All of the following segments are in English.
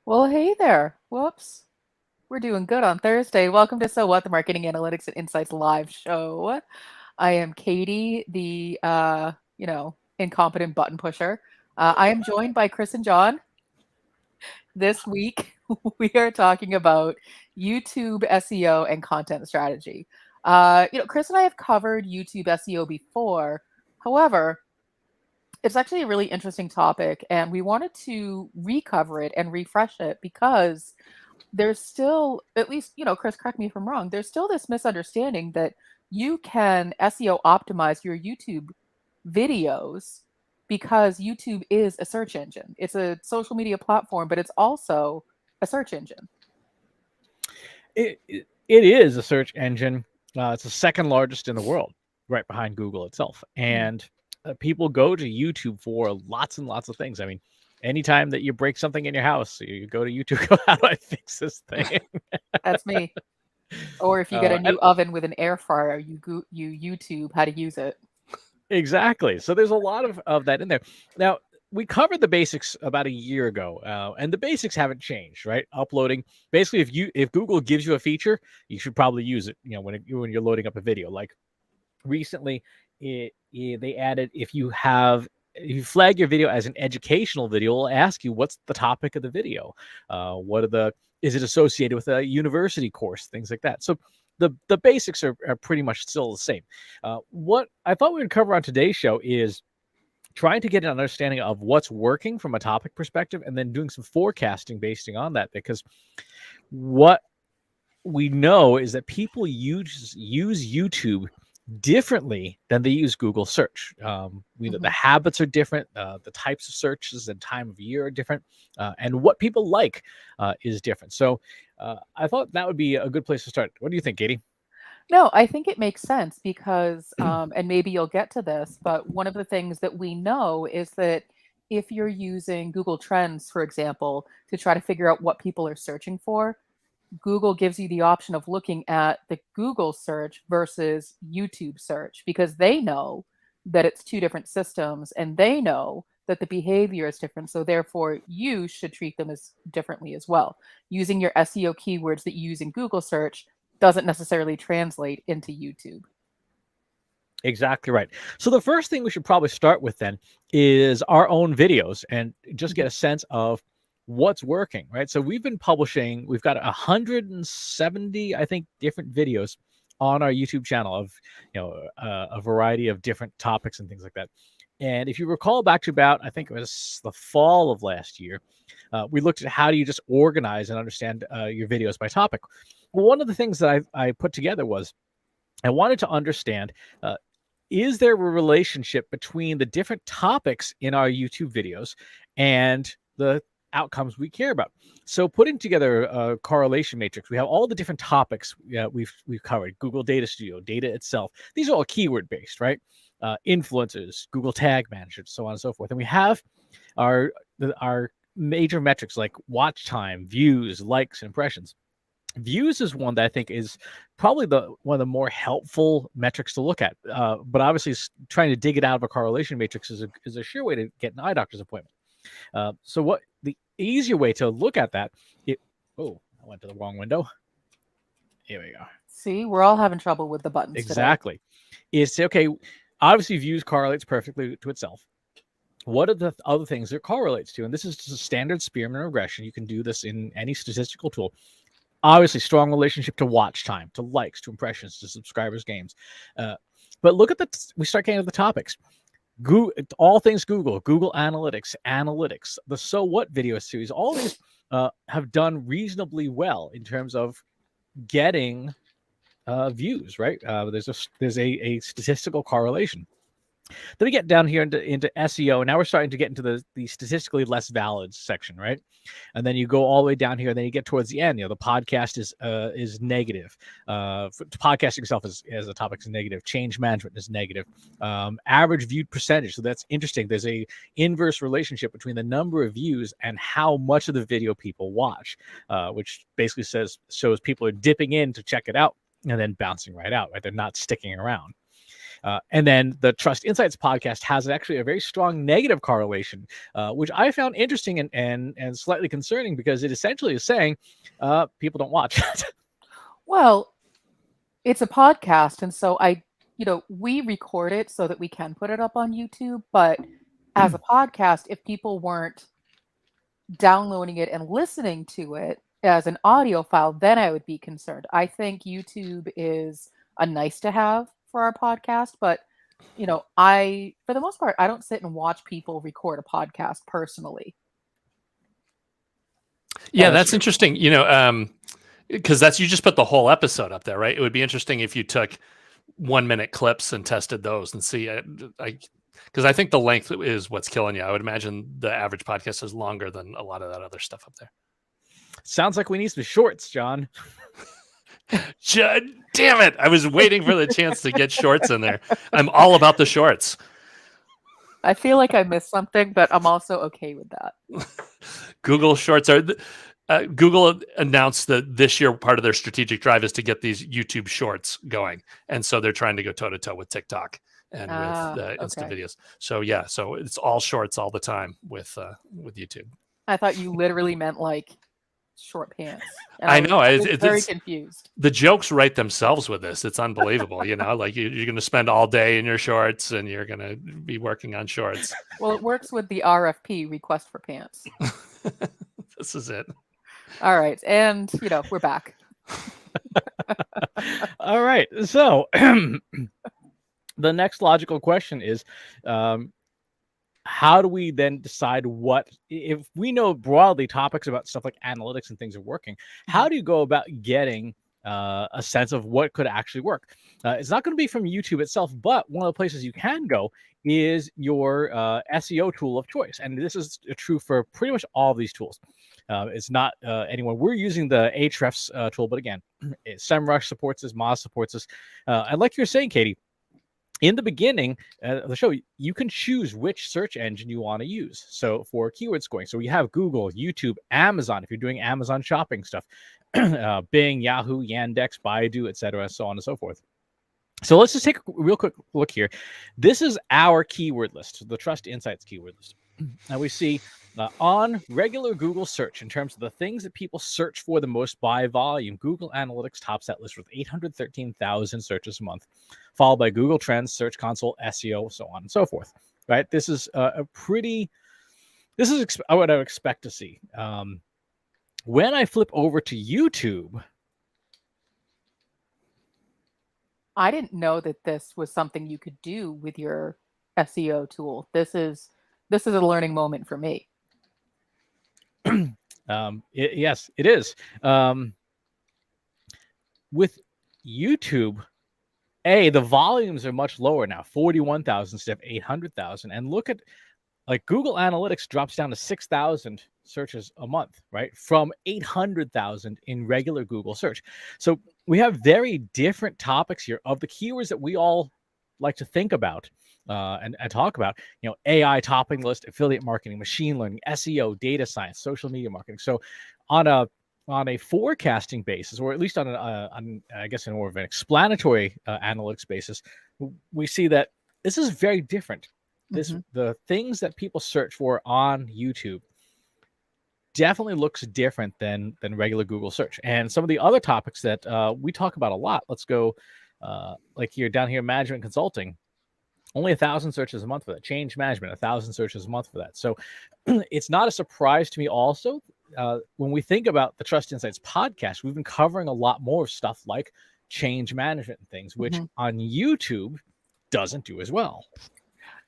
Well, hey there. Whoops. We're doing good on Thursday. Welcome to So What, the Marketing Analytics and Insights live show. I am Katie, the incompetent button pusher. I am joined by Chris and John. This week, we are talking about YouTube SEO and content strategy. Chris and I have covered YouTube SEO before. However, it's actually a really interesting topic, and we wanted to recover it and refresh it because there's still, at least, Chris, correct me if I'm wrong, there's still this misunderstanding that you can SEO optimize your YouTube videos because YouTube is a search engine. It's a social media platform, but it's also a search engine. It is a search engine. It's the second largest in the world, right behind Google itself. And people go to YouTube for lots and lots of things. I mean, anytime that you break something in your house, you go to YouTube. Go, how do I fix this thing? That's me. Or if you get a new oven with an air fryer, you YouTube how to use it. Exactly. So there's a lot of that in there. Now, we covered the basics about a year ago, and the basics haven't changed, right? Uploading, basically, if Google gives you a feature, you should probably use it. When you're loading up a video. Like recently, they added if you flag your video as an educational video, it'll ask you what's the topic of the video, is it associated with a university course, things like that. So the basics are pretty much still the same. What I thought we would cover on today's show is trying to get an understanding of what's working from a topic perspective, and then doing some forecasting based on that, because what we know is that people use YouTube differently than they use Google search. The habits are different, the types of searches and time of year are different, and what people like is different. So I thought that would be a good place to start. What do you think, Katie? No, I think it makes sense because, and maybe you'll get to this, but one of the things that we know is that if you're using Google Trends, for example, to try to figure out what people are searching for, Google gives you the option of looking at the Google search versus YouTube search because they know that it's two different systems and they know that the behavior is different. So therefore, you should treat them as differently as well. Using your SEO keywords that you use in Google search doesn't necessarily translate into YouTube. Exactly right. So the first thing we should probably start with then is our own videos and just get a sense of what's working, right? So we've got 170, I think, different videos on our YouTube channel of, a variety of different topics and things like that. And if you recall back to about, I think it was the fall of last year, we looked at how do you just organize and understand your videos by topic. Well, one of the things that I put together was I wanted to understand, is there a relationship between the different topics in our YouTube videos and the outcomes we care about? So putting together a correlation matrix, we have all the different topics we've covered: Google Data Studio, data itself. These are all keyword based, right? Influencers, Google Tag Manager, so on and so forth. And we have our major metrics like watch time, views, likes, and impressions. Views is one that I think is probably one of the more helpful metrics to look at. But obviously, trying to dig it out of a correlation matrix is a sure way to get an eye doctor's appointment. So what the easier way to look at that? I went to the wrong window. Here we go. See, we're all having trouble with the buttons Exactly. Today. Is okay. Obviously, views correlates perfectly to itself. What are the other things it correlates to? And this is just a standard Spearman regression. You can do this in any statistical tool. Obviously, strong relationship to watch time, to likes, to impressions, to subscribers, games. But look at we start getting to the topics. All things Google, Google Analytics, the So What video series, all these have done reasonably well in terms of getting views, right? There's a statistical correlation. Then we get down here into SEO, and now we're starting to get into the statistically less valid section, right? And then you go all the way down here, and then you get towards the end. The podcast is negative. Podcasting itself as a topic is negative. Change management is negative. Average viewed percentage. So that's interesting. There's a inverse relationship between the number of views and how much of the video people watch, which basically shows people are dipping in to check it out and then bouncing right out. Right? They're not sticking around. And then the Trust Insights podcast has actually a very strong negative correlation, which I found interesting and slightly concerning, because it essentially is saying people don't watch. Well, it's a podcast, and so we record it so that we can put it up on YouTube, but as a podcast, if people weren't downloading it and listening to it as an audio file, then I would be concerned. I think YouTube is a nice to have for our podcast, but for the most part, I don't sit and watch people record a podcast personally. Yeah, that's interesting. Because you just put the whole episode up there, right? It would be interesting if you took 1 minute clips and tested those and see. Because I think the length is what's killing you. I would imagine the average podcast is longer than a lot of that other stuff up there. Sounds like we need some shorts, John. Damn it. I was waiting for the chance to get shorts in there. I'm all about the shorts. I feel like I missed something, but I'm also okay with that. Google Shorts are... Google announced that this year part of their strategic drive is to get these YouTube Shorts going. And so they're trying to go toe-to-toe with TikTok and with Insta videos. So yeah, so it's all shorts all the time with YouTube. I thought you literally meant like short pants. I know. It's very confused. The jokes write themselves with this. It's unbelievable. Like you're going to spend all day in your shorts and you're going to be working on shorts. Well, it works with the RFP, request for pants. This is it. All right. And, we're back. All right. So the next logical question is, how do we then decide if we know broadly topics about stuff like analytics and things are working, how do you go about getting a sense of what could actually work? It's not going to be from YouTube itself, but one of the places you can go is your SEO tool of choice. And this is true for pretty much all of these tools. It's not anyone. We're using the Ahrefs tool, but again, SEMrush supports this, Moz supports this. And like you're saying, Katie, in the beginning of the show, you can choose which search engine you want to use. So for keyword scoring, so we have Google, YouTube, Amazon, if you're doing Amazon shopping stuff, Bing, Yahoo, Yandex, Baidu, etc., so on and so forth. So let's just take a real quick look here. This is our keyword list, the Trust Insights keyword list. And we see on regular Google search, in terms of the things that people search for the most by volume, Google Analytics tops that list with 813,000 searches a month, followed by Google Trends, Search Console, SEO, so on and so forth. Right? This is this is what I would expect to see. When I flip over to YouTube, I didn't know that this was something you could do with your SEO tool. This is a learning moment for me. Yes, it is. With YouTube, the volumes are much lower now, 41,000 instead of 800,000. And look at, like, Google Analytics drops down to 6,000 searches a month, right? From 800,000 in regular Google search. So we have very different topics here of the keywords that we all like to think about and talk about. AI topping list, affiliate marketing, machine learning, SEO, data science, social media marketing. So on a forecasting basis, or at least on I guess in more of an explanatory analytics basis, we see that this is very different. The things that people search for on YouTube definitely looks different than regular Google search. And some of the other topics that we talk about a lot, let's go like down here, management consulting, only 1,000 searches a month for that. Change management, 1,000 searches a month for that. So it's not a surprise to me also. When we think about the Trust Insights podcast, we've been covering a lot more stuff like change management and things, which on YouTube doesn't do as well.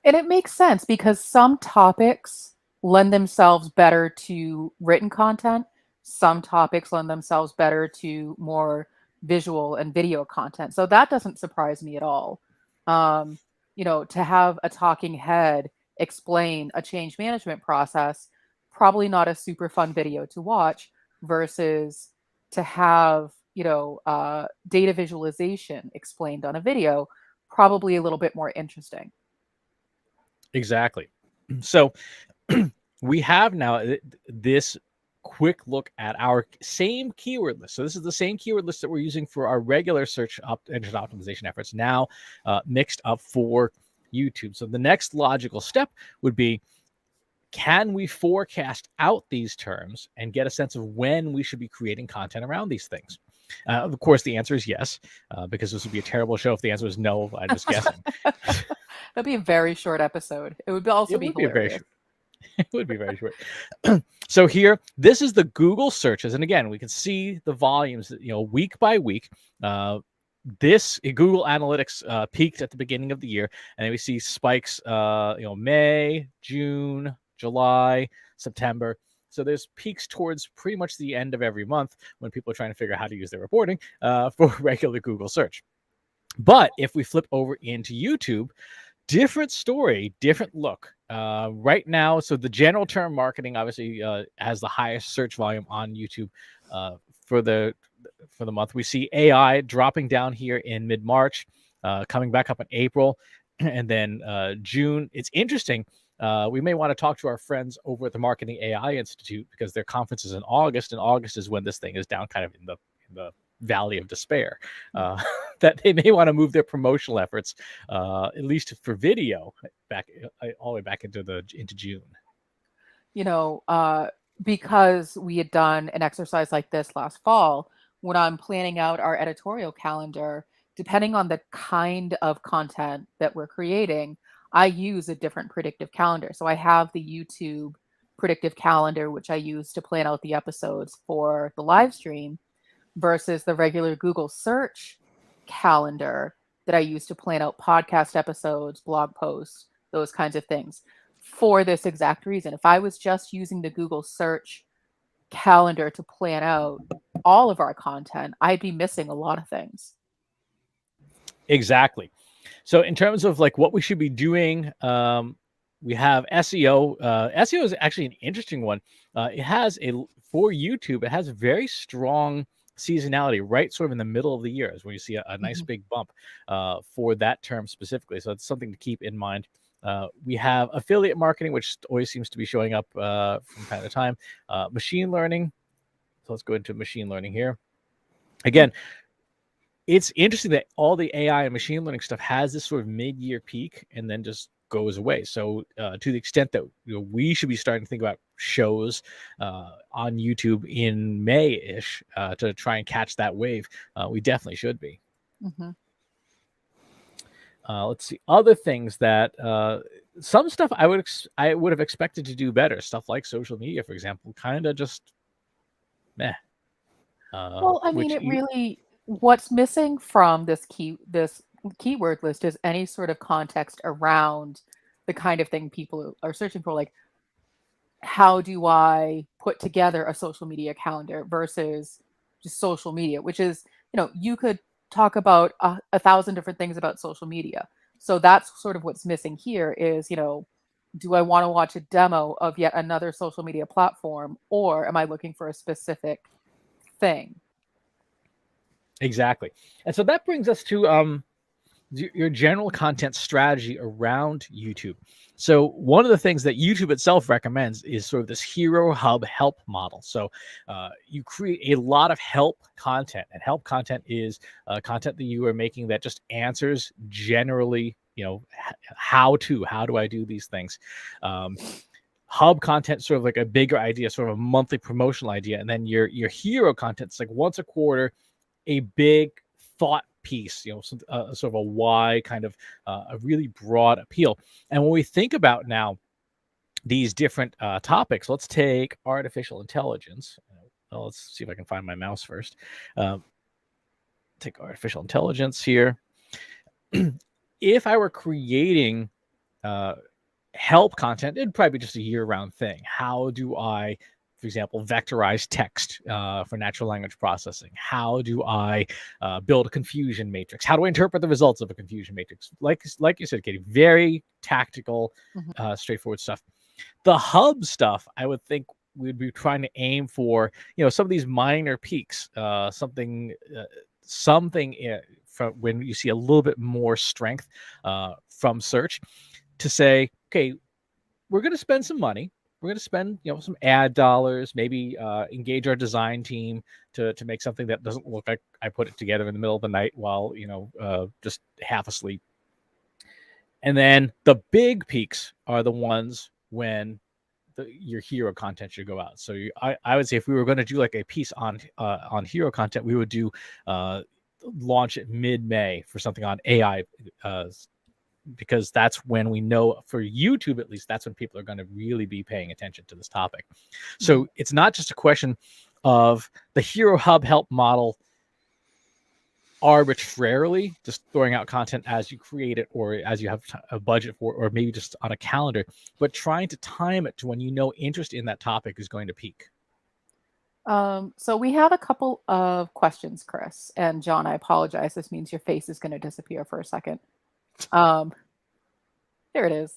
And it makes sense because some topics lend themselves better to written content. Some topics lend themselves better to more visual and video content. So that doesn't surprise me at all. To have a talking head explain a change management process, probably not a super fun video to watch, versus to have, data visualization explained on a video, probably a little bit more interesting. Exactly. So we have now this quick look at our same keyword list. So this is the same keyword list that we're using for our regular search engine optimization efforts, now mixed up for YouTube. So the next logical step would be, can we forecast out these terms and get a sense of when we should be creating content around these things? Of course, the answer is yes, because this would be a terrible show if the answer was no. I'm just guessing. That'd be a very short episode. It would also be hilarious. It would be very short. So here, this is the Google searches. And again, we can see the volumes, week by week. This Google Analytics peaked at the beginning of the year, and then we see spikes, May, June, July, September. So there's peaks towards pretty much the end of every month when people are trying to figure out how to use their reporting for regular Google search. But if we flip over into YouTube, different story, different look. Right now, so the general term marketing obviously has the highest search volume on YouTube for the month. We see AI dropping down here in mid-March, coming back up in April, and then June. It's interesting. We may want to talk to our friends over at the Marketing AI Institute, because their conference is in August, and August is when this thing is down kind of in the valley of despair, that they may want to move their promotional efforts, at least for video, back all the way back into June. Because we had done an exercise like this last fall, when I'm planning out our editorial calendar, depending on the kind of content that we're creating, I use a different predictive calendar. So I have the YouTube predictive calendar, which I use to plan out the episodes for the live stream, versus the regular Google search calendar that I use to plan out podcast episodes, blog posts, those kinds of things, for this exact reason. If I was just using the Google search calendar to plan out all of our content, I'd be missing a lot of things. Exactly. So in terms of like what we should be doing, we have SEO. SEO is actually an interesting one. For YouTube, it has a very strong seasonality, right sort of in the middle of the year is where you see a nice big bump for that term specifically. So it's something to keep in mind. We have affiliate marketing, which always seems to be showing up from time to time. Machine learning. So let's go into machine learning here. Again, it's interesting that all the AI and machine learning stuff has this sort of mid-year peak and then just goes away. So to the extent that we should be starting to think about shows on YouTube in May-ish to try and catch that wave, we definitely should be. Let's see other things that some stuff I would have expected to do better. Stuff like social media, for example, kind of just meh. Well, I mean, what's missing from this keyword list is any sort of context around the kind of thing people are searching for. Like, how do I put together a social media calendar versus just social media, which is, you could talk about 1,000 different things about social media. So that's sort of what's missing here is, do I want to watch a demo of yet another social media platform, or am I looking for a specific thing? Exactly. And so that brings us to your general content strategy around YouTube. So one of the things that YouTube itself recommends is sort of this hero hub help model. So you create a lot of help content, and help content is content that you are making that just answers generally, how do I do these things. Hub content, sort of like a bigger idea, sort of a monthly promotional idea. And then your hero content is like once a quarter, a big thought piece, sort of a why kind of a really broad appeal. And when we think about now these different topics, let's take artificial intelligence. Well, let's see if I can find my mouse first. Take artificial intelligence here. If I were creating help content, it'd probably be just a year-round thing. How do I, for example, vectorize text for natural language processing? How do I build a confusion matrix? How do I interpret the results of a confusion matrix? Like you said, Katie, very tactical, straightforward stuff. The hub stuff, I would think we'd be trying to aim for, some of these minor peaks, something from when you see a little bit more strength from search, to say, okay, we're going to spend some money. we're going to spend, some ad dollars, maybe engage our design team to make something that doesn't look like I put it together in the middle of the night while, just half asleep. And then the big peaks are the ones when your hero content should go out. So I would say if we were going to do like a piece on hero content, we would do launch it mid-May for something on AI, because that's when we know, for YouTube at least, that's when people are going to really be paying attention to this topic. So it's not just a question of the Hero Hub help model arbitrarily just throwing out content as you create it or as you have a budget for, or maybe just on a calendar, but trying to time it to when interest in that topic is going to peak. So we have a couple of questions, Chris. And John, I apologize. This means your face is going to disappear for a second. There it is.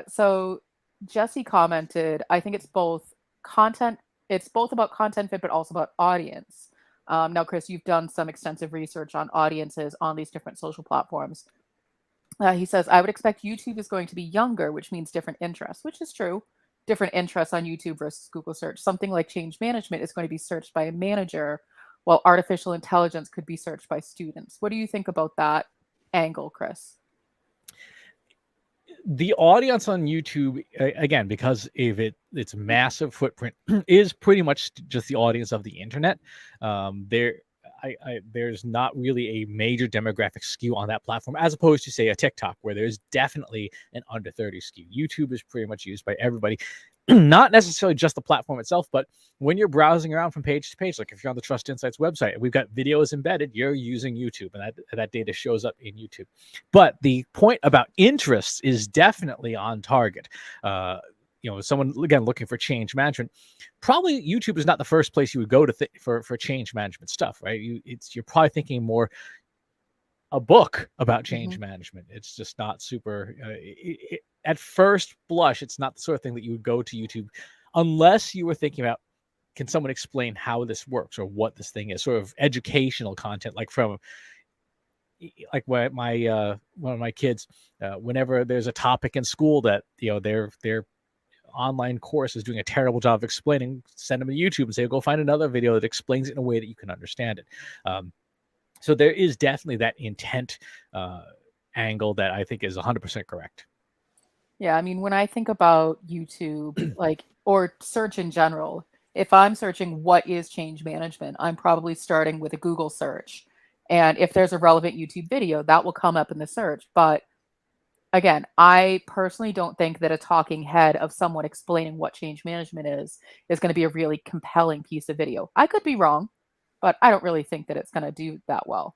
So Jesse commented, I think it's both about content fit, but also about audience. Now, Chris, you've done some extensive research on audiences on these different social platforms. He says, I would expect YouTube is going to be younger, which means different interests, which is true. Different interests on YouTube versus Google search. Something like change management is going to be searched by a manager, while artificial intelligence could be searched by students. What do you think about that angle, Chris? The audience on YouTube, again, because of its massive footprint, is pretty much just the audience of the internet. There's not really a major demographic skew on that platform, as opposed to, say, a TikTok, where there's definitely an under 30 skew. YouTube is pretty much used by everybody. Not necessarily just the platform itself, but when you're browsing around from page to page, like if you're on the Trust Insights website, we've got videos embedded, you're using YouTube, and that data shows up in YouTube. But the point about interests is definitely on target. Someone, again, looking for change management, probably YouTube is not the first place you would go to for change management stuff, right? You're probably thinking more a book about change management. It's just not super, at first blush, it's not the sort of thing that you would go to YouTube unless you were thinking about, can someone explain how this works or what this thing is? Sort of educational content, like from one of my kids, whenever there's a topic in school that their online course is doing a terrible job of explaining, send them to YouTube and say, go find another video that explains it in a way that you can understand it. So there is definitely that intent angle that I think is 100% correct. Yeah, I mean, when I think about YouTube, or search in general, if I'm searching what is change management, I'm probably starting with a Google search. And if there's a relevant YouTube video, that will come up in the search. But again, I personally don't think that a talking head of someone explaining what change management is going to be a really compelling piece of video. I could be wrong, but I don't really think that it's going to do that well.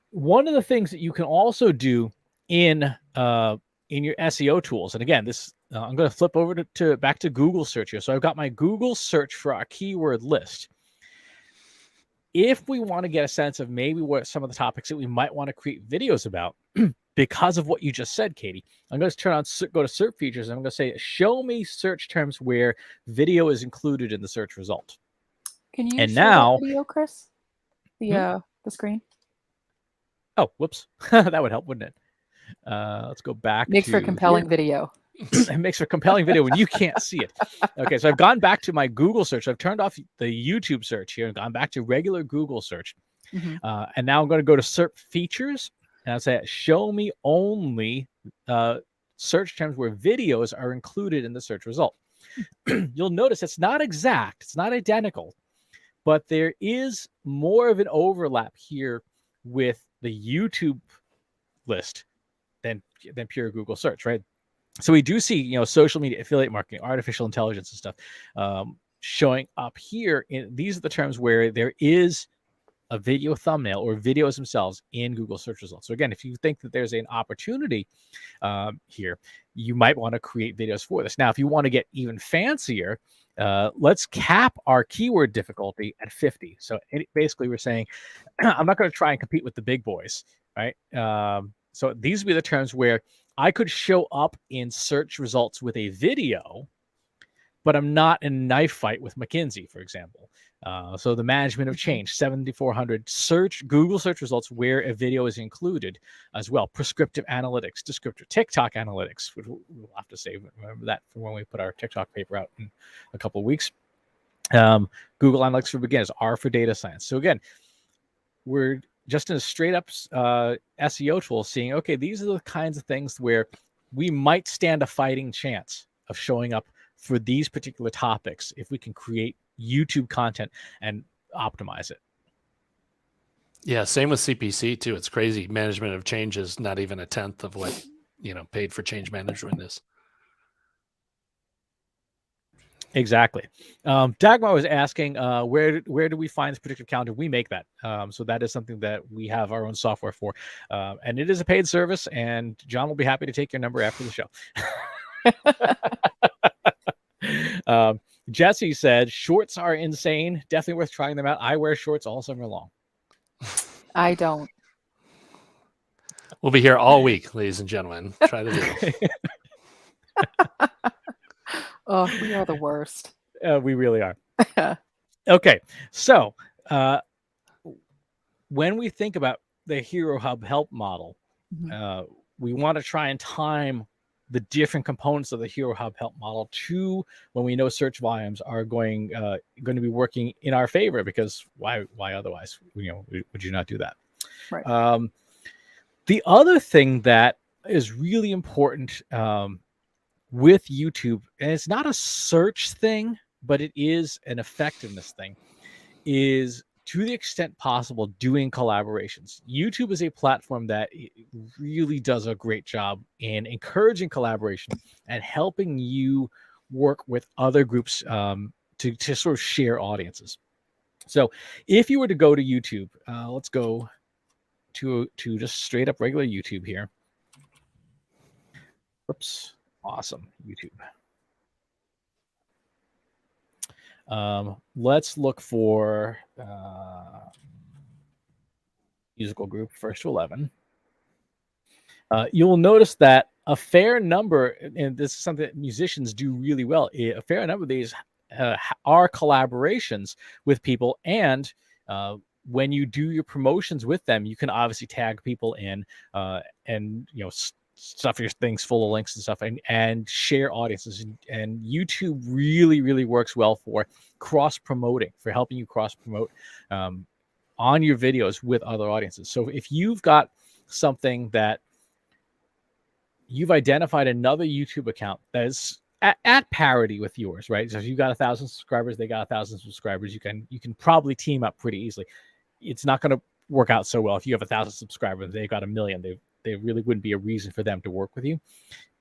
One of the things that you can also do in your SEO tools, and again, this I'm going to flip over to back to Google search here. So I've got my Google search for our keyword list. If we want to get a sense of maybe what some of the topics that we might want to create videos about, because of what you just said, Katie, I'm going to go to search features, and I'm going to say, show me search terms where video is included in the search result. Can you show that video, Chris? The screen. Oh, whoops. That would help, wouldn't it? Let's go back. Makes for compelling video. It makes for compelling video when you can't see it. Okay, so I've gone back to my Google search. I've turned off the YouTube search here and gone back to regular Google search. And now I'm going to go to search features, and I'll say, show me only search terms where videos are included in the search result. You'll notice it's not exact, it's not identical, but there is more of an overlap here with the YouTube list than pure Google search, right? So we do see, social media, affiliate marketing, artificial intelligence and stuff showing up here. These are the terms where there is a video thumbnail or videos themselves in Google search results. So again, if you think that there's an opportunity here, you might want to create videos for this. Now, if you want to get even fancier, let's cap our keyword difficulty at 50. So basically we're saying, I'm not going to try and compete with the big boys, right? So these would be the terms where I could show up in search results with a video, but I'm not in a knife fight with McKinsey, for example. So the management of change, 7,400 Google search results where a video is included as well. Prescriptive analytics, descriptor, TikTok analytics, which we'll have to save. Remember that for when we put our TikTok paper out in a couple of weeks. Google Analytics for beginners, R for data science. So again, we're just in a straight up SEO tool seeing, okay, these are the kinds of things where we might stand a fighting chance of showing up for these particular topics if we can create YouTube content and optimize it. Yeah, same with CPC too. It's crazy. Management of change is not even a tenth of what paid for change management is. Exactly. Dagmar was asking, where do we find this predictive calendar? We make that. So that is something that we have our own software for. And it is a paid service, and John will be happy to take your number after the show. Jesse said, shorts are insane. Definitely worth trying them out. I wear shorts all summer long. I don't. We'll be here all week, ladies and gentlemen. Try the video. Oh, we are the worst. We really are. Okay, so when we think about the Hero Hub help model, we want to try and time the different components of the Hero Hub help model to when we know search volumes are going to be working in our favor, because why otherwise would you not do that? Right. The other thing that is really important with YouTube, and it's not a search thing, but it is an effectiveness thing, is to the extent possible doing collaborations. YouTube is a platform that really does a great job in encouraging collaboration and helping you work with other groups to sort of share audiences. So if you were to go to YouTube, let's go to just straight up regular YouTube here. Oops. Awesome. YouTube. Let's look for musical group, first to 11. You will notice that a fair number, and this is something that musicians do really well, a fair number of these are collaborations with people, and when you do your promotions with them, you can obviously tag people in and stuff your things full of links and stuff, and share audiences. And YouTube really works well for cross-promoting, for helping you cross-promote on your videos with other audiences. So if you've got something that you've identified another YouTube account that is at parity with yours, right? So if you've got 1,000 subscribers, they got 1,000 subscribers, you can probably team up pretty easily. It's not going to work out so well if you have 1,000 subscribers, they've got 1 million. There really wouldn't be a reason for them to work with you.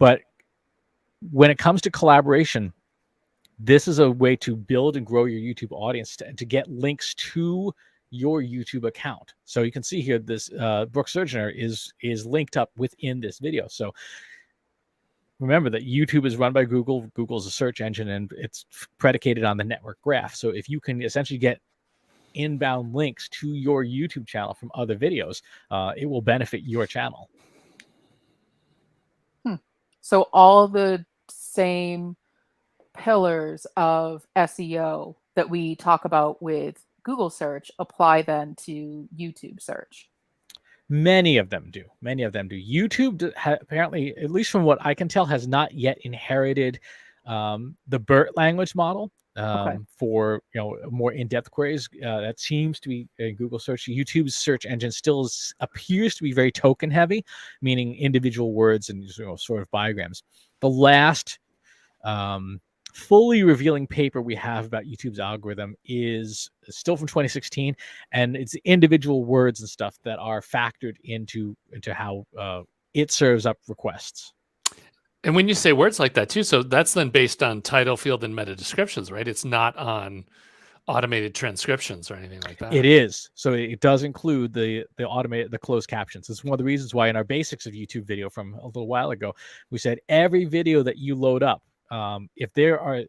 But when it comes to collaboration, this is a way to build and grow your YouTube audience to get links to your YouTube account. So you can see here, this Brooke Surgener is linked up within this video. So remember that YouTube is run by Google. Google's a search engine, and it's predicated on the network graph. So if you can essentially get inbound links to your YouTube channel from other videos, it will benefit your channel. So all the same pillars of SEO that we talk about with Google search apply then to YouTube search. Many of them do. YouTube apparently, at least from what I can tell, has not yet inherited the BERT language model. For more in-depth queries. That seems to be a Google search. YouTube's search engine still appears to be very token heavy, meaning individual words and sort of biograms. The last fully revealing paper we have about YouTube's algorithm is still from 2016, and it's individual words and stuff that are factored into how it serves up requests. And when you say words like that too, so that's then based on title field and meta descriptions, right? It's not on automated transcriptions or anything like that. It is. So it does include the closed captions. It's one of the reasons why in our basics of YouTube video from a little while ago, we said every video that you load up, if there are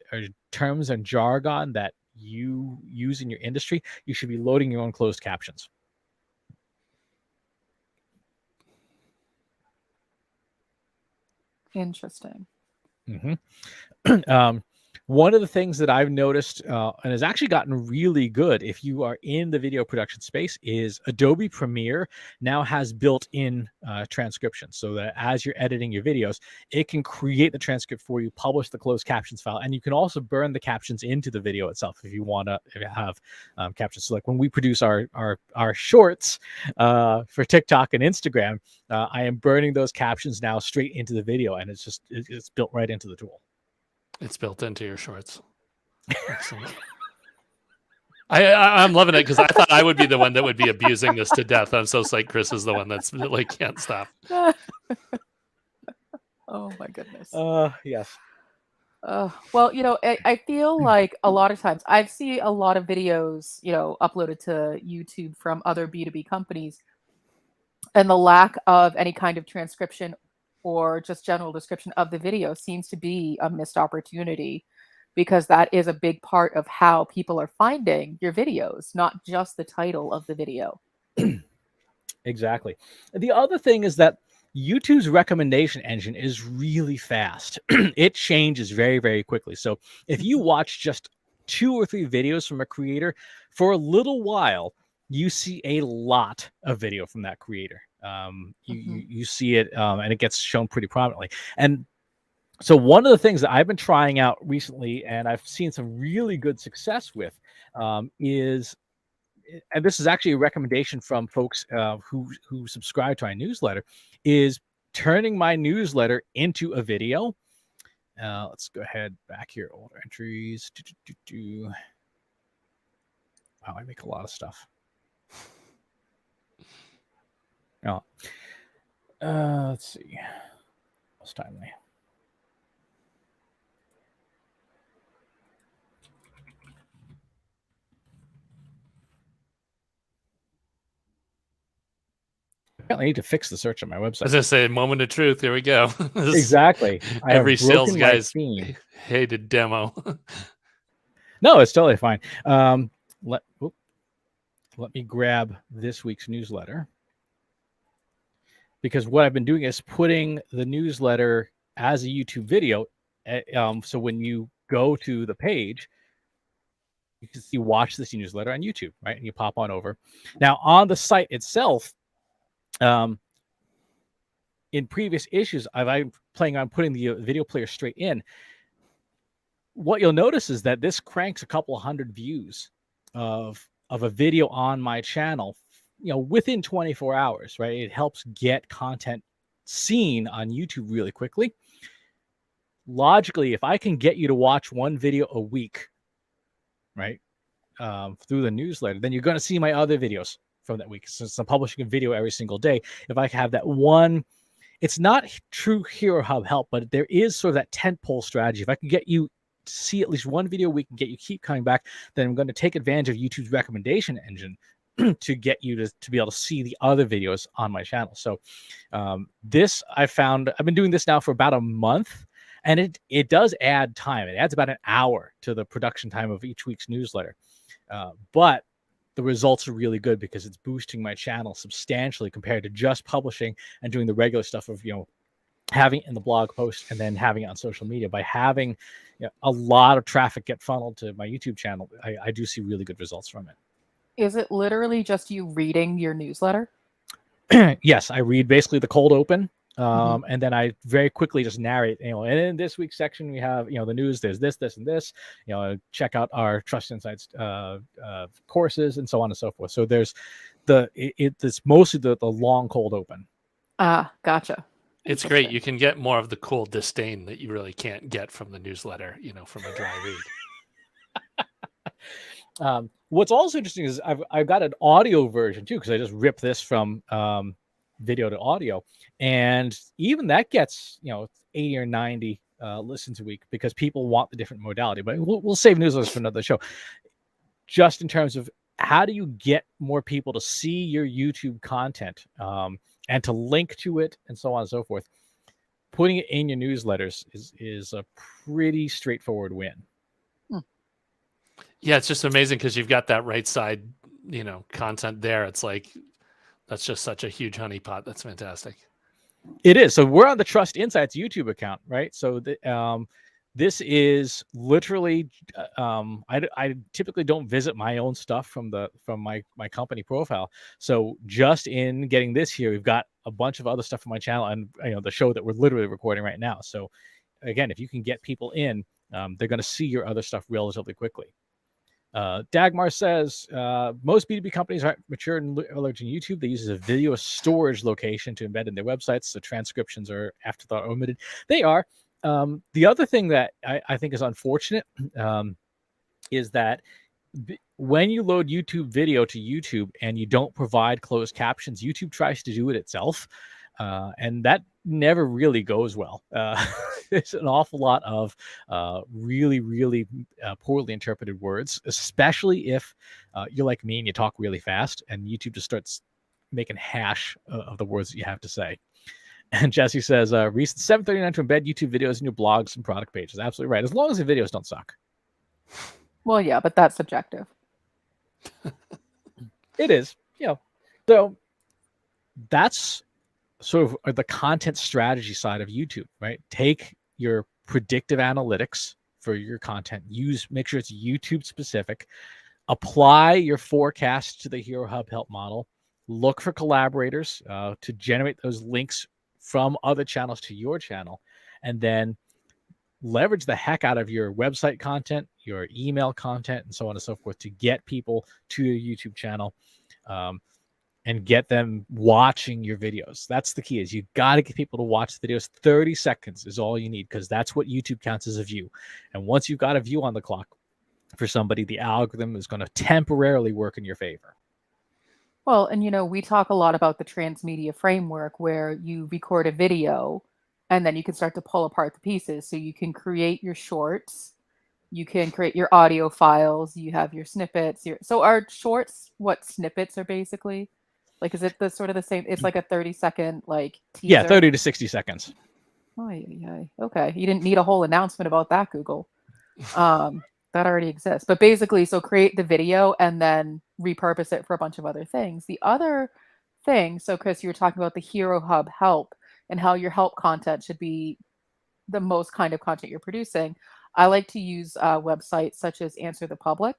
terms and jargon that you use in your industry, you should be loading your own closed captions. Interesting. One of the things that I've noticed and has actually gotten really good if you are in the video production space is Adobe Premiere now has built-in transcription, so that as you're editing your videos, it can create the transcript for you, publish the closed captions file, and you can also burn the captions into the video itself if you want to have captions. So like when we produce our shorts for TikTok and Instagram, I am burning those captions now straight into the video, and it's built right into the tool. It's built into your shorts. Excellent. I'm loving it because I thought I would be the one that would be abusing this to death. I'm so psyched Chris is the one that's like can't stop. Oh my goodness. Yes. Well, I feel like a lot of times I see a lot of videos, uploaded to YouTube from other B2B companies, and the lack of any kind of transcription or just general description of the video seems to be a missed opportunity, because that is a big part of how people are finding your videos, not just the title of the video. Exactly. The other thing is that YouTube's recommendation engine is really fast. It changes very, very quickly. So if you watch just 2 or 3 videos from a creator for a little while, you see a lot of video from that creator. You see it, and it gets shown pretty prominently. And so one of the things that I've been trying out recently, and I've seen some really good success with, is, and this is actually a recommendation from folks who subscribe to my newsletter, is turning my newsletter into a video. Let's go ahead back here, older entries. Wow, I make a lot of stuff. Oh, let's see. Most timely. I need to fix the search on my website. I was gonna say, moment of truth. Here we go. Exactly. Every sales guy's hated demo. No, it's totally fine. Let me grab this week's newsletter, because what I've been doing is putting the newsletter as a YouTube video. So when you go to the page, you can see watch this newsletter on YouTube, right? And you pop on over. Now on the site itself, in previous issues, I'm planning on putting the video player straight in. What you'll notice is that this cranks a couple hundred views of a video on my channel, within 24 hours, right? It helps get content seen on YouTube really quickly. Logically, if I can get you to watch one video a week, right, through the newsletter, then you're going to see my other videos from that week. Since I'm publishing a video every single day, if I have that one, it's not true hero hub help, but there is sort of that tentpole strategy. If I can get you to see at least one video a week and get you keep coming back, then I'm going to take advantage of YouTube's recommendation engine to get you to be able to see the other videos on my channel. So this, I found, I've been doing this now for about a month, and it does add time. It adds about an hour to the production time of each week's newsletter. But the results are really good because it's boosting my channel substantially compared to just publishing and doing the regular stuff of, having it in the blog post and then having it on social media. By having a lot of traffic get funneled to my YouTube channel, I do see really good results from it. Is it literally just you reading your newsletter? Yes, I read basically the cold open. And then I very quickly just narrate, and in this week's section, we have, the news, there's this, this, and this, check out our Trust Insights courses and so on and so forth. So there's it's mostly the long cold open. Gotcha. It's great. You can get more of the cool disdain that you really can't get from the newsletter, from a dry read. What's also interesting is I've got an audio version too, because I just ripped this from video to audio, and even that gets 80 or 90 listens a week because people want the different modality. But we'll save newsletters for another show. Just in terms of how do you get more people to see your YouTube content and to link to it and so on and so forth, putting it in your newsletters is a pretty straightforward win. Yeah, it's just amazing because you've got that right side, content there. It's like, that's just such a huge honeypot. That's fantastic. It is. So we're on the Trust Insights YouTube account, right? So This is literally, I typically don't visit my own stuff from my company profile. So just in getting this here, we've got a bunch of other stuff on my channel, and the show that we're literally recording right now. So again, if you can get people in, they're going to see your other stuff relatively quickly. Dagmar says most B2B companies aren't mature and leveraging YouTube. They use a video storage location to embed in their websites, so transcriptions are afterthought or omitted. They are. The other thing that I think is unfortunate is that when you load YouTube video to YouTube and you don't provide closed captions, YouTube tries to do it itself. And that never really goes well. There's an awful lot of really, really poorly interpreted words, especially if you're like me and you talk really fast, and YouTube just starts making hash of the words that you have to say. And Jesse says, recent 739 to embed YouTube videos in your blogs and product pages. Absolutely right. As long as the videos don't suck. Well, yeah, but that's subjective. It is. So that's sort of the content strategy side of YouTube, right? Take your predictive analytics for your content, make sure it's YouTube specific, apply your forecast to the Hero Hub help model, look for collaborators to generate those links from other channels to your channel, and then leverage the heck out of your website content, your email content, and so on and so forth to get people to your YouTube channel and get them watching your videos. That's the key, is you got to get people to watch the videos. 30 seconds is all you need, because that's what YouTube counts as a view. And once you've got a view on the clock for somebody, the algorithm is going to temporarily work in your favor. Well, and we talk a lot about the transmedia framework, where you record a video and then you can start to pull apart the pieces. So you can create your shorts, you can create your audio files, you have your snippets. So are shorts what snippets are basically? Like, is it the sort of the same? It's like a 30-second teaser. Yeah, 30 to 60 seconds. Oh, yeah. Okay. You didn't need a whole announcement about that, Google. That already exists. But basically, so create the video and then repurpose it for a bunch of other things. The other thing, so Chris, you were talking about the Hero Hub help and how your help content should be the most kind of content you're producing. I like to use websites such as Answer the Public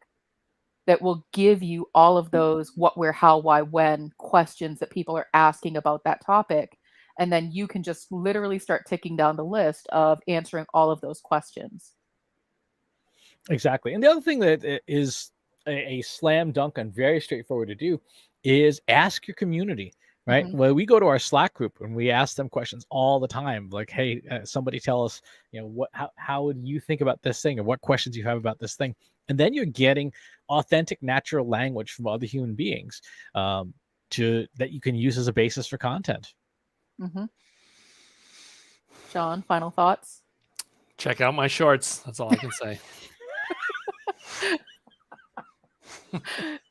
that will give you all of those what, where, how, why, when questions that people are asking about that topic. And then you can just literally start ticking down the list of answering all of those questions. Exactly. And the other thing that is a slam dunk and very straightforward to do is ask your community, right? Mm-hmm. Well, we go to our Slack group and we ask them questions all the time. Like, hey, somebody tell us, how would you think about this thing, or what questions you have about this thing? And then you're getting authentic, natural language from other human beings that you can use as a basis for content. Mm-hmm. John, final thoughts? Check out my shorts. That's all I can say.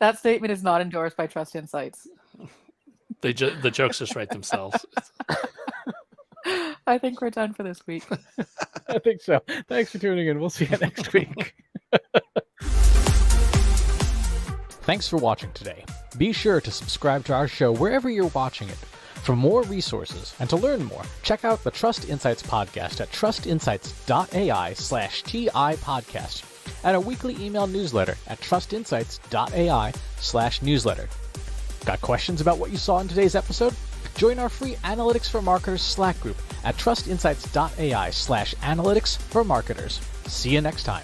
That statement is not endorsed by Trust Insights. The jokes just write themselves. I think we're done for this week. I think so. Thanks for tuning in. We'll see you next week. Thanks for watching today. Be sure to subscribe to our show wherever you're watching it. For more resources and to learn more, check out the Trust Insights podcast at trustinsights.ai/TI podcast and our weekly email newsletter at trustinsights.ai/newsletter. Got questions about what you saw in today's episode? Join our free Analytics for Marketers Slack group at trustinsights.ai/analytics for marketers. See you next time.